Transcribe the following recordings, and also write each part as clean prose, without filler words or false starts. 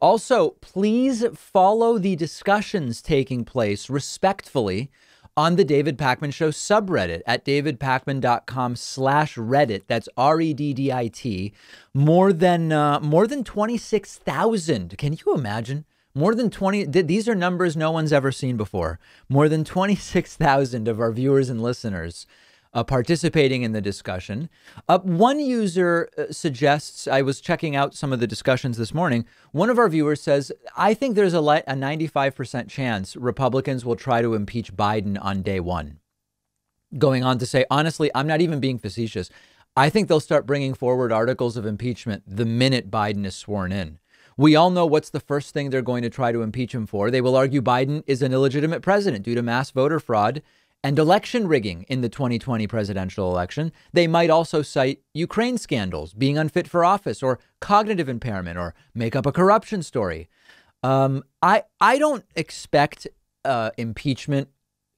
Also, please follow the discussions taking place respectfully on the David Pakman Show subreddit at davidpakman.com/Reddit. That's Reddit. More than 26,000. Can you imagine? More than 20. These are numbers no one's ever seen before. More than 26,000 of our viewers and listeners participating in the discussion. One user suggests, I was checking out some of the discussions this morning. One of our viewers says, I think there's a 95% chance Republicans will try to impeach Biden on day one. Going on to say, honestly, I'm not even being facetious. I think they'll start bringing forward articles of impeachment the minute Biden is sworn in. We all know what's the first thing they're going to try to impeach him for. They will argue Biden is an illegitimate president due to mass voter fraud and election rigging in the 2020 presidential election. They might also cite Ukraine scandals, being unfit for office, or cognitive impairment, or make up a corruption story. I don't expect impeachment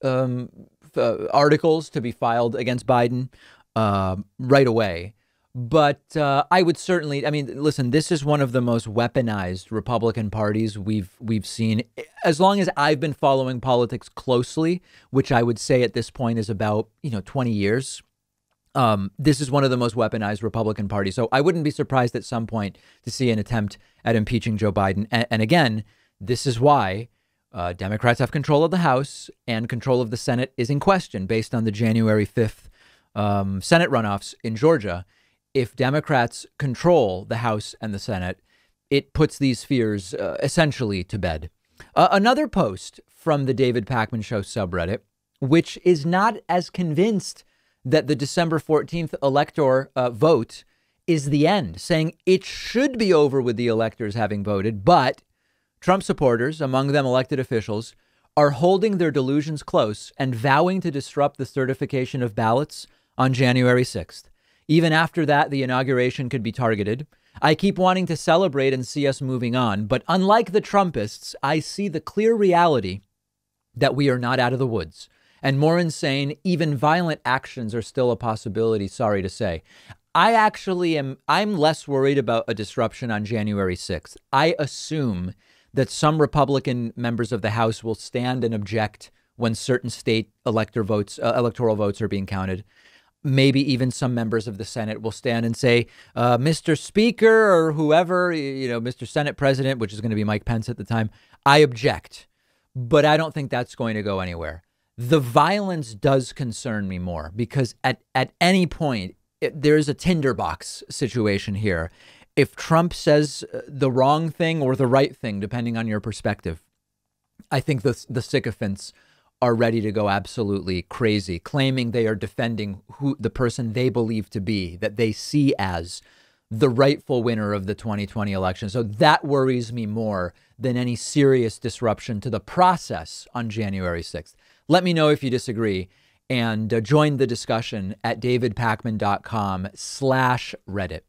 articles to be filed against Biden right away. But I would certainly, I mean, listen, this is one of the most weaponized Republican parties we've seen as long as I've been following politics closely, which I would say at this point is about, 20 years. This is one of the most weaponized Republican parties. So I wouldn't be surprised at some point to see an attempt at impeaching Joe Biden. And again, this is why Democrats have control of the House and control of the Senate is in question based on the January 5th Senate runoffs in Georgia. If Democrats control the House and the Senate, it puts these fears essentially to bed. Another post from the David Pakman Show subreddit, which is not as convinced that the December 14th elector vote is the end, saying it should be over with the electors having voted, but Trump supporters, among them elected officials, are holding their delusions close and vowing to disrupt the certification of ballots on January 6th. Even after that, the inauguration could be targeted. I keep wanting to celebrate and see us moving on. But unlike the Trumpists, I see the clear reality that we are not out of the woods. And more insane, even violent actions are still a possibility, sorry to say. I'm less worried about a disruption on January 6th. I assume that some Republican members of the House will stand and object when certain state electoral votes are being counted. Maybe even some members of the Senate will stand and say, Mr. Speaker or whoever, Mr. Senate President, which is going to be Mike Pence at the time, I object. But I don't think that's going to go anywhere. The violence does concern me more because at any point, there's a tinderbox situation here. If Trump says the wrong thing or the right thing, depending on your perspective, I think the sycophants are ready to go absolutely crazy, claiming they are defending the person they believe to be, that they see as the rightful winner of the 2020 election. So that worries me more than any serious disruption to the process on January 6th. Let me know if you disagree and join the discussion at davidpakman.com/Reddit.